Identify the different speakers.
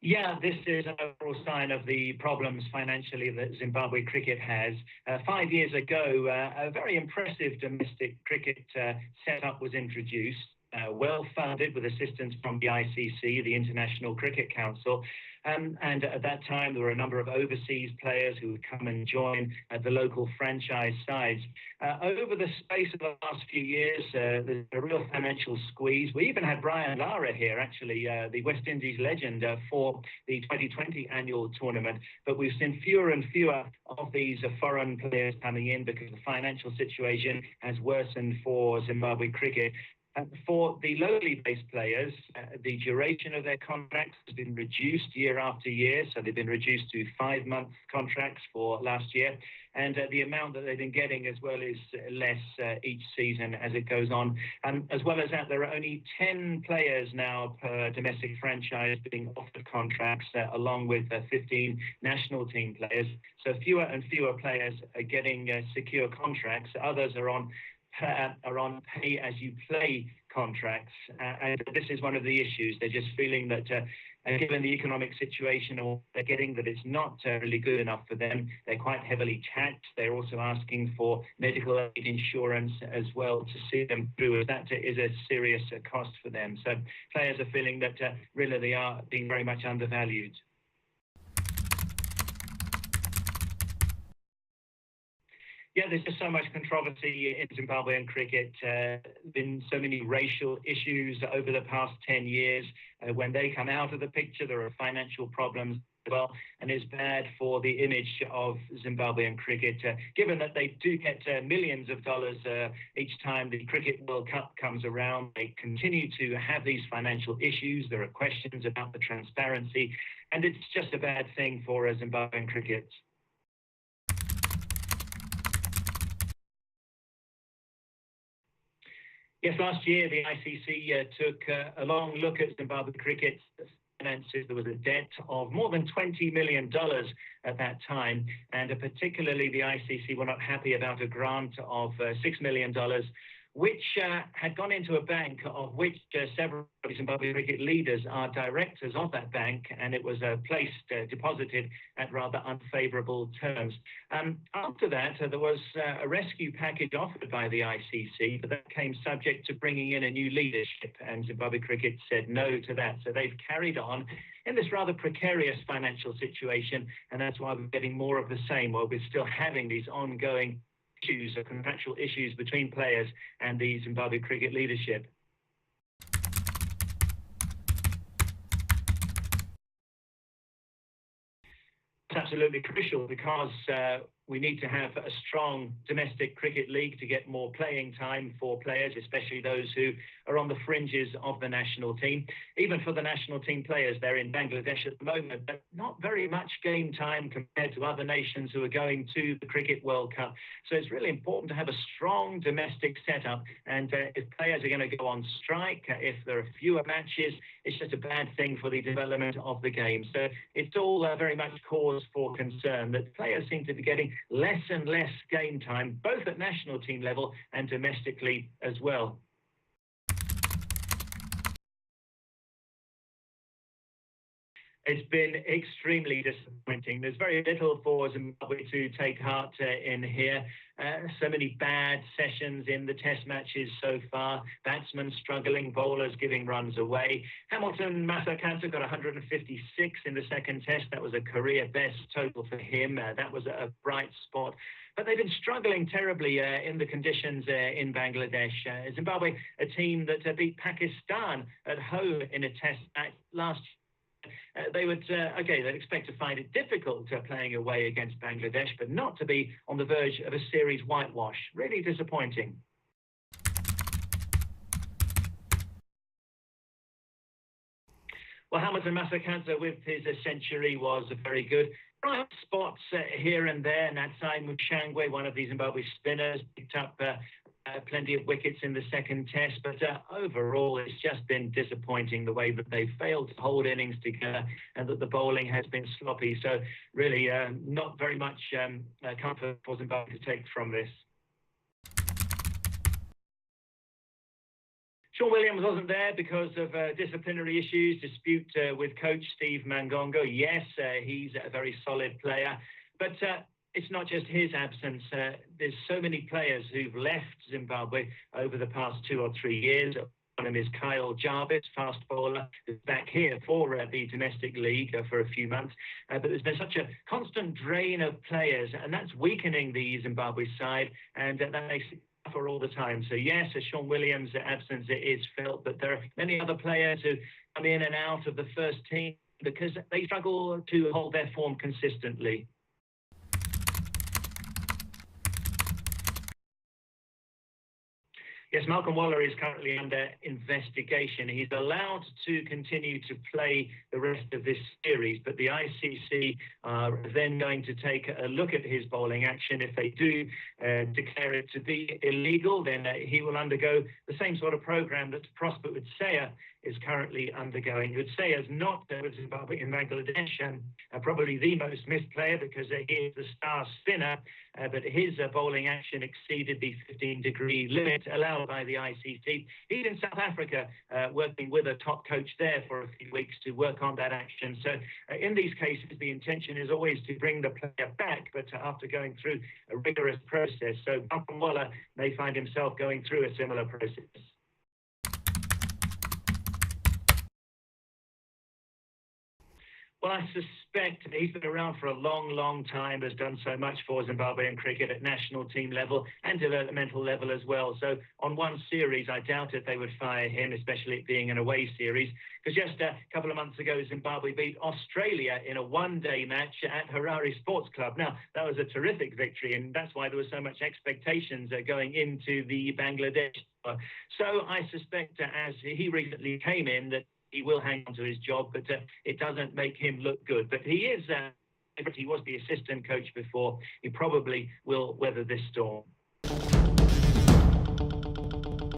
Speaker 1: Yeah, this is an overall sign of the problems financially that Zimbabwe cricket has. 5 years ago, a very impressive domestic cricket setup was introduced, well funded with assistance from the ICC, the International Cricket Council. And at that time, there were a number of overseas players who would come and join the local franchise sides. Over the space of the last few years, there's a real financial squeeze. We even had Brian Lara here, actually, the West Indies legend, for the 2020 annual tournament. But we've seen fewer and fewer of these foreign players coming in because the financial situation has worsened for Zimbabwe cricket. For the locally based players, the duration of their contracts has been reduced year after year. So they've been reduced to 5-month contracts for last year. And the amount that they've been getting as well is less each season as it goes on. As well as that, there are only 10 players now per domestic franchise being offered contracts, along with 15 national team players. So fewer and fewer players are getting secure contracts. Others are on pay-as-you-play contracts. And this is one of the issues. They're just feeling that given the economic situation or they're getting, that it's not really good enough for them. They're quite heavily taxed. They're also asking for medical aid insurance as well to see them through, as that is a serious cost for them. So players are feeling that really they are being very much undervalued. Yeah, there's just so much controversy in Zimbabwean cricket. Been so many racial issues over the past 10 years. When they come out of the picture, there are financial problems as well, and it's bad for the image of Zimbabwean cricket, given that they do get millions of dollars each time the Cricket World Cup comes around. They continue to have these financial issues. There are questions about the transparency, and it's just a bad thing for Zimbabwean cricket. Yes, last year the ICC took a long look at Zimbabwe cricket's finances. There was a debt of more than $20 million at that time, and particularly the ICC were not happy about a grant of $6 million, which had gone into a bank of which several Zimbabwe cricket leaders are directors of that bank, and it was deposited at rather unfavourable terms. After that, there was a rescue package offered by the ICC, but that came subject to bringing in a new leadership, and Zimbabwe cricket said no to that. So they've carried on in this rather precarious financial situation, and that's why we're getting more of the same, while we're still having these ongoing issues, contractual issues between players and the Zimbabwe cricket leadership. It's absolutely crucial because we need to have a strong domestic cricket league to get more playing time for players, especially those who are on the fringes of the national team. Even for the national team players, they're in Bangladesh at the moment, but not very much game time compared to other nations who are going to the Cricket World Cup. So it's really important to have a strong domestic setup. And if players are going to go on strike, if there are fewer matches, it's just a bad thing for the development of the game. So it's all very much cause for concern that players seem to be getting less and less game time, both at national team level and domestically as well. It's been extremely disappointing. There's very little for Zimbabwe to take heart in here. So many bad sessions in the test matches so far. Batsmen struggling, bowlers giving runs away. Hamilton Masakanta got 156 in the second test. That was a career best total for him. That was a bright spot. But they've been struggling terribly in the conditions in Bangladesh. Zimbabwe, a team that beat Pakistan at home in a test match last year. They'd expect to find it difficult playing away against Bangladesh, but not to be on the verge of a series whitewash. Really disappointing. Well, Hamilton Masakanta with his century was very good. Bright spots here and there. Natsai Mushangwe, one of the Zimbabwe spinners, picked up plenty of wickets in the second test, but overall it's just been disappointing the way that they've failed to hold innings together and that the bowling has been sloppy. So really not very much comfort for Zimbabwe to take from this. Sean Williams wasn't there because of disciplinary issues, dispute with coach Steve Mangongo. Yes, he's a very solid player, but it's not just his absence. There's so many players who've left Zimbabwe over the past 2 or 3 years. One of them is Kyle Jarvis, fast bowler, who's back here for the domestic league for a few months. But there's been such a constant drain of players, and that's weakening the Zimbabwe side, and that makes it for all the time. So yes, Sean Williams' absence is felt, but there are many other players who come in and out of the first team because they struggle to hold their form consistently. Yes, Malcolm Waller is currently under investigation. He's allowed to continue to play the rest of this series, but the ICC are then going to take a look at his bowling action. If they do declare it to be illegal, then he will undergo the same sort of program that Prosper Utseya is currently undergoing. Utseya is not with Zimbabwe in Bangladesh, and probably the most missed player because he is the star spinner, but his bowling action exceeded the 15-degree limit allowed by the ICC. He's in South Africa working with a top coach there for a few weeks to work on that action. So in these cases, the intention is always to bring the player back, but after going through a rigorous process. So Malcolm Waller may find himself going through a similar process. Well, I suspect he's been around for a long, long time, has done so much for Zimbabwean cricket at national team level and developmental level as well. So on one series, I doubted they would fire him, especially it being an away series, because just a couple of months ago, Zimbabwe beat Australia in a one-day match at Harare Sports Club. Now, that was a terrific victory, and that's why there was so much expectations going into the Bangladesh. So I suspect as he recently came in that he will hang on to his job, but it doesn't make him look good. But he is, he was the assistant coach before. He probably will weather this storm.